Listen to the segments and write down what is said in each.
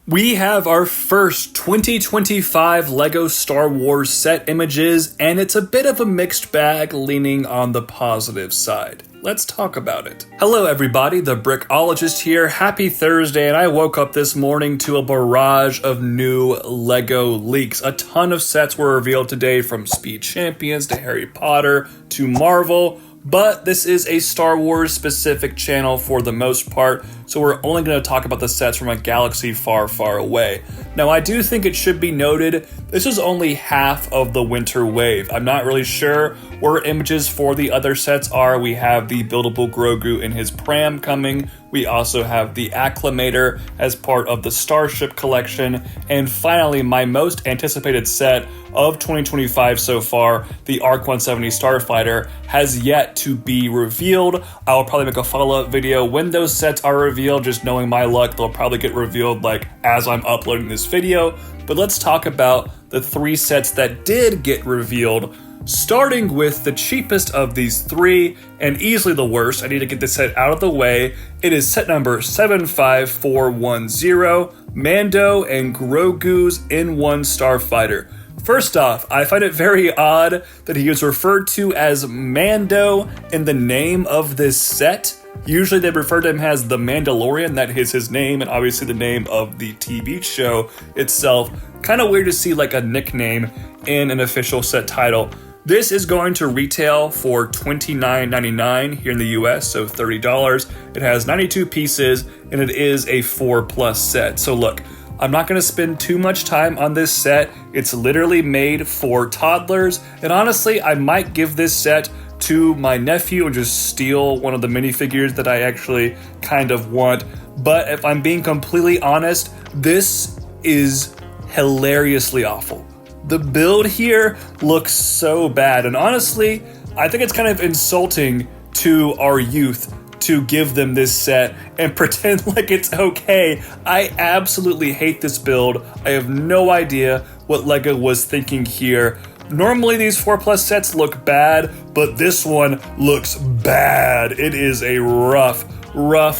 We have our first 2025 LEGO Star Wars set images, and it's a bit of a mixed bag leaning on the positive side. Let's talk about it. Hello everybody, the Brickologist here. Happy Thursday, and I woke up this morning to a barrage of new LEGO leaks. A ton of sets were revealed today, from Speed Champions to Harry Potter to Marvel. But this is a Star Wars specific channel for the most part, so we're only going to talk about the sets from a galaxy far, far away. Now, I do think it should be noted, this is only half of the winter wave. I'm not really sure where images for the other sets are. We have the buildable Grogu in his pram coming. We also have the Acclimator as part of the Starship collection. And finally, my most anticipated set of 2025 so far, the ARC 170 Starfighter, has yet to be revealed. I'll probably make a follow-up video when those sets are revealed. Just knowing my luck, they'll probably get revealed like as I'm uploading this video. But let's talk about the three sets that did get revealed, starting with the cheapest of these three, and easily the worst. I need to get this set out of the way. It is set number 75410, Mando and Grogu's N-1 Starfighter. First off, I find it very odd that he is referred to as Mando in the name of this set. Usually they refer to him as the Mandalorian, that is his name, and obviously the name of the TV show itself. Kind of weird to see like a nickname in an official set title. This is going to retail for $29.99 here in the US, so $30. It has 92 pieces, and it is a 4+ set. So look, I'm not going to spend too much time on this set. It's literally made for toddlers, and honestly, I might give this set to my nephew and just steal one of the minifigures that I actually kind of want. But if I'm being completely honest, this is hilariously awful. The build here looks so bad, and honestly, I think it's kind of insulting to our youth to give them this set and pretend like it's okay. I absolutely hate this build. I have no idea what LEGO was thinking here. Normally these 4+ sets look bad, but this one looks bad. It is a rough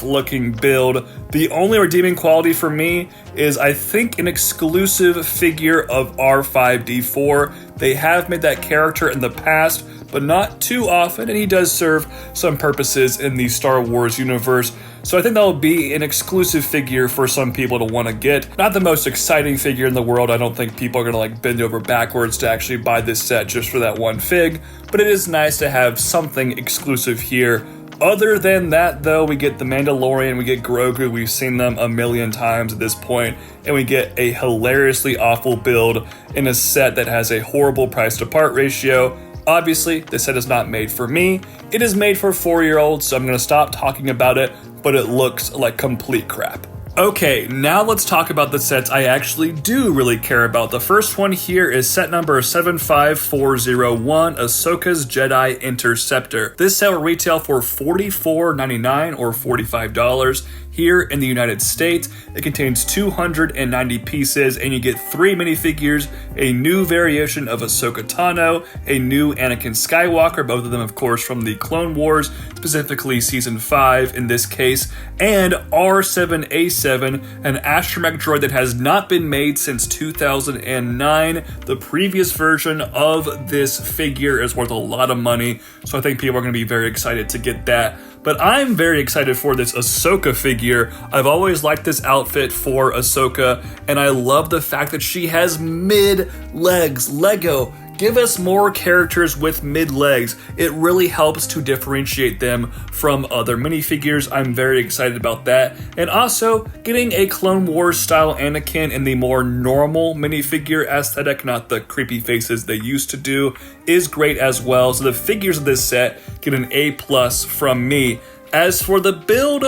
looking build. The only redeeming quality for me is, I think, an exclusive figure of R5-D4. They have made that character in the past, but not too often, and he does serve some purposes in the Star Wars universe. So I think that'll be an exclusive figure for some people to want to get. Not the most exciting figure in the world. I don't think people are going to like bend over backwards to actually buy this set just for that one fig, but it is nice to have something exclusive here. Other than that, though, we get the Mandalorian, we get Grogu, we've seen them a million times at this point, and we get a hilariously awful build in a set that has a horrible price to part ratio. Obviously, this set is not made for me. It is made for 4-year-olds, so I'm going to stop talking about it, but it looks like complete crap. Okay, now let's talk about the sets I actually do really care about. The first one here is set number 75401, Ahsoka's Jedi Interceptor. This set will retail for $44.99 or $45 here in the United States. It contains 290 pieces, and you get 3 minifigures, a new variation of Ahsoka Tano, a new Anakin Skywalker, both of them of course from the Clone Wars, specifically Season 5 in this case, and R7A7, an astromech droid that has not been made since 2009. The previous version of this figure is worth a lot of money, so I think people are going to be very excited to get that. But I'm very excited for this Ahsoka figure. I've always liked this outfit for Ahsoka, and I love the fact that she has mid-legs. LEGO, give us more characters with mid-legs. It really helps to differentiate them from other minifigures. I'm very excited about that. And also, getting a Clone Wars style Anakin in the more normal minifigure aesthetic, not the creepy faces they used to do, is great as well. So the figures of this set get an A+ from me. As for the build,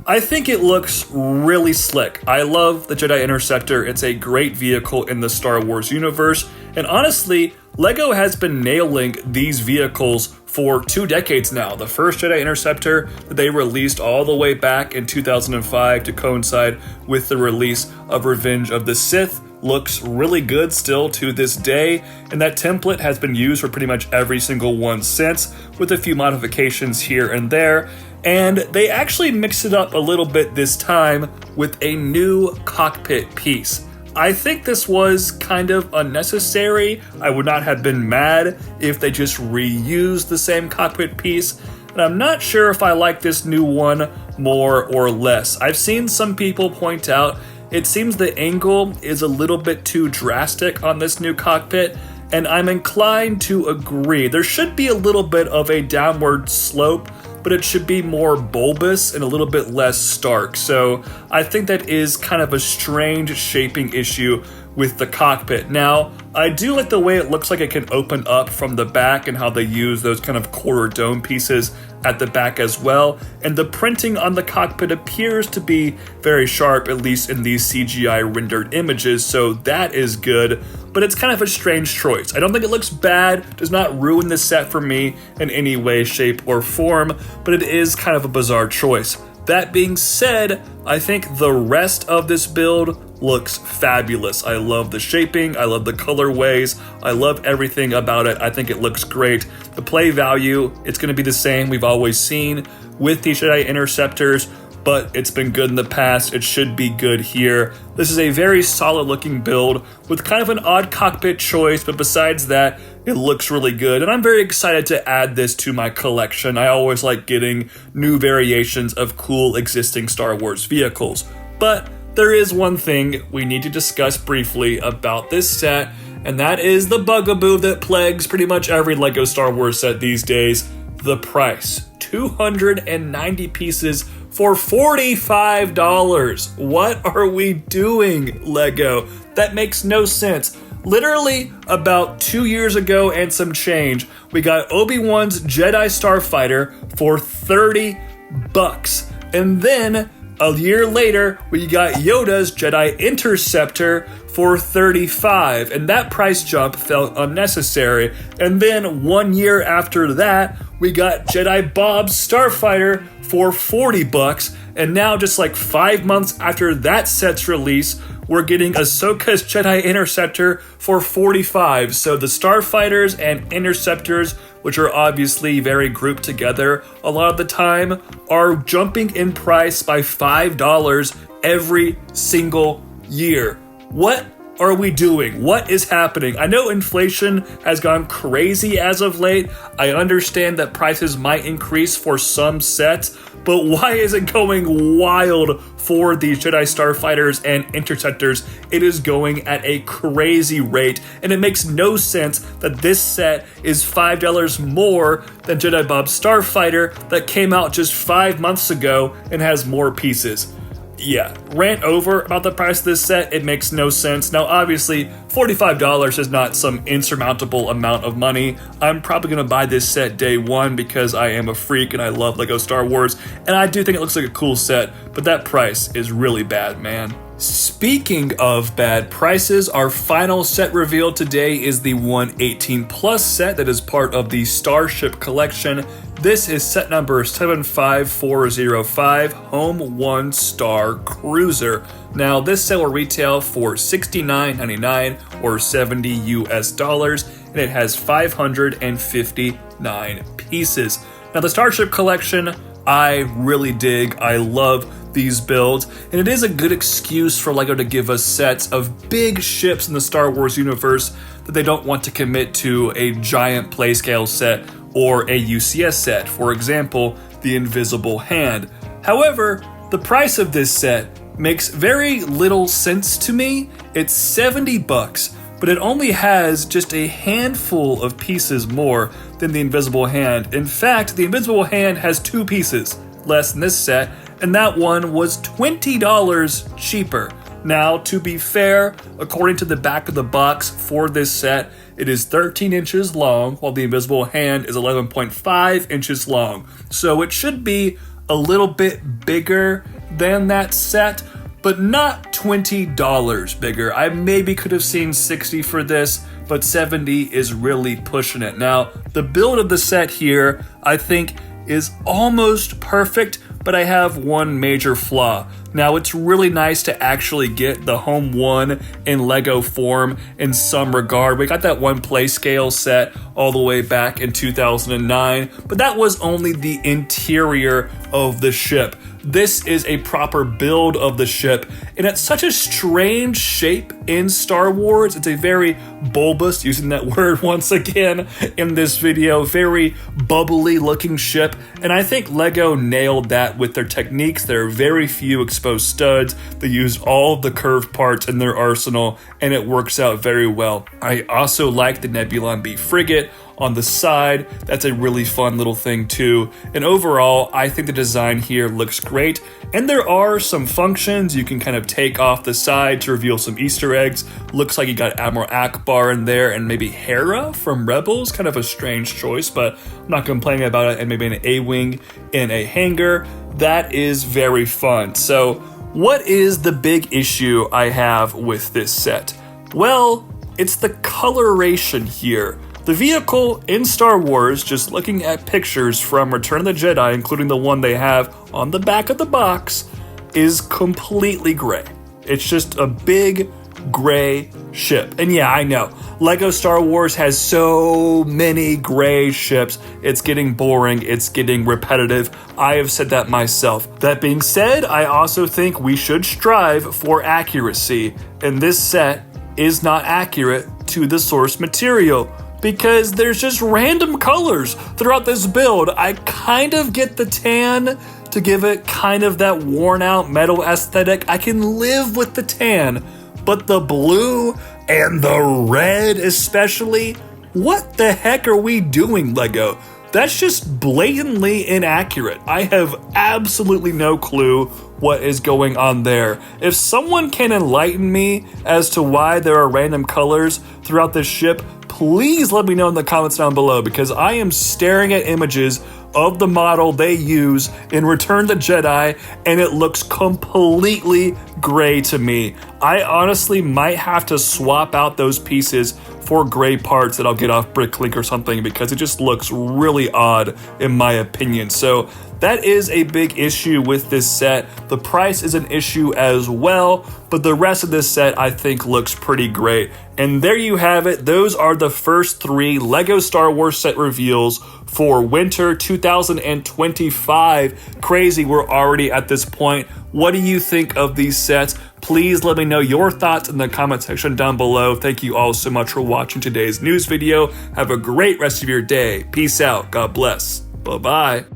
I think it looks really slick. I love the Jedi Interceptor. It's a great vehicle in the Star Wars universe. And honestly, LEGO has been nailing these vehicles for 2 decades now. The first Jedi Interceptor that they released all the way back in 2005 to coincide with the release of Revenge of the Sith looks really good still to this day, and that template has been used for pretty much every single one since, with a few modifications here and there. And they actually mixed it up a little bit this time with a new cockpit piece. I think this was kind of unnecessary. I would not have been mad if they just reused the same cockpit piece. And I'm not sure if I like this new one more or less. I've seen some people point out it seems the angle is a little bit too drastic on this new cockpit, and I'm inclined to agree. There should be a little bit of a downward slope, but it should be more bulbous and a little bit less stark. So I think that is kind of a strange shaping issue with the cockpit. Now, I do like the way it looks like it can open up from the back and how they use those kind of quarter dome pieces at the back as well. And the printing on the cockpit appears to be very sharp, at least in these CGI rendered images, so that is good. But it's kind of a strange choice. I don't think it looks bad, does not ruin the set for me in any way, shape, or form, but it is kind of a bizarre choice. That being said, I think the rest of this build looks fabulous. I love the shaping, I love the colorways, I love everything about it. I think it looks great. The play value, it's going to be the same we've always seen with these Jedi interceptors, but it's been good in the past. It should be good here. This is a very solid looking build with kind of an odd cockpit choice, but besides that, it looks really good, and I'm very excited to add this to my collection. I always like getting new variations of cool existing Star Wars vehicles. But there is one thing we need to discuss briefly about this set, and that is the bugaboo that plagues pretty much every LEGO Star Wars set these days: the price. 290 pieces for $45. What are we doing, LEGO? That makes no sense. Literally, about 2 years ago and some change, we got Obi-Wan's Jedi Starfighter for $30. And then, a year later, we got Yoda's Jedi Interceptor for $35, and that price jump felt unnecessary. And then 1 year after that, we got Jedi Bob's Starfighter for $40, and now just like 5 months after that set's release, we're getting Ahsoka's Jedi Interceptor for $45. So the Starfighters and Interceptors, which are obviously very grouped together a lot of the time, are jumping in price by $5 every single year. What are we doing? What is happening? I know inflation has gone crazy as of late. I understand that prices might increase for some sets, but why is it going wild for these Jedi Starfighters and Interceptors? It is going at a crazy rate, and it makes no sense that this set is $5 more than Jedi Bob's Starfighter that came out just 5 months ago and has more pieces. Yeah, rant over about the price of this set, it makes no sense. Now obviously, $45 is not some insurmountable amount of money. I'm probably going to buy this set day one because I am a freak and I love LEGO Star Wars, and I do think it looks like a cool set, but that price is really bad, man. Speaking of bad prices, our final set reveal today is the 118 Plus set that is part of the Starship collection. This is set number 75405, Home One Starcruiser. Now, this set will retail for $69.99 or $70 US, and it has 559 pieces. Now, the Starship collection, I really dig. I love these builds, and it is a good excuse for LEGO to give us sets of big ships in the Star Wars universe that they don't want to commit to a giant playscale set or a UCS set, for example, the Invisible Hand. However, the price of this set makes very little sense to me. It's $70, but it only has just a handful of pieces more than the Invisible Hand. In fact, the Invisible Hand has 2 pieces less than this set, and that one was $20 cheaper. Now, to be fair, according to the back of the box for this set, it is 13 inches long, while the Invisible Hand is 11.5 inches long. So it should be a little bit bigger than that set, but not $20 bigger. I maybe could have seen $60 for this, but $70 is really pushing it. Now, the build of the set here, I think, is almost perfect, but I have one major flaw. Now, it's really nice to actually get the Home 1 in LEGO form in some regard. We got that one play scale set all the way back in 2009, but that was only the interior of the ship. This is a proper build of the ship, and it's such a strange shape in Star Wars. It's a very bulbous, using that word once again in this video, very bubbly looking ship, and I think LEGO nailed that with their techniques. There are very few exposed studs. They used all of the curved parts in their arsenal, and it works out very well. I also like the Nebulon B frigate on the side. That's a really fun little thing too. And overall, I think the design here looks great. And there are some functions you can kind of take off the side to reveal some Easter eggs. Looks like you got Admiral Akbar in there and maybe Hera from Rebels. Kind of a strange choice, but I'm not complaining about it. And maybe an A-wing in a hangar. That is very fun. So what is the big issue I have with this set? Well, it's the coloration here. The vehicle in Star Wars, just looking at pictures from Return of the Jedi, including the one they have on the back of the box, is completely gray. It's just a big gray ship. And yeah, I know, LEGO Star Wars has so many gray ships. It's getting boring, it's getting repetitive. I have said that myself. That being said, I also think we should strive for accuracy, and this set is not accurate to the source material, because there's just random colors throughout this build. I kind of get the tan to give it kind of that worn out metal aesthetic. I can live with the tan, but the blue and the red especially, what the heck are we doing, LEGO? That's just blatantly inaccurate. I have absolutely no clue what is going on there. If someone can enlighten me as to why there are random colors throughout this ship, please let me know in the comments down below, because I am staring at images of the model they use in Return to Jedi, and it looks completely gray to me. I honestly might have to swap out those pieces for gray parts that I'll get off Bricklink or something, because it just looks really odd in my opinion. So that is a big issue with this set. The price is an issue as well, but the rest of this set I think looks pretty great. And there you have it. Those are the first 3 LEGO Star Wars set reveals for winter 2025. Crazy, we're already at this point. What do you think of these sets? Please let me know your thoughts in the comment section down below. Thank you all so much for watching today's news video. Have a great rest of your day. Peace out. God bless. Bye-bye.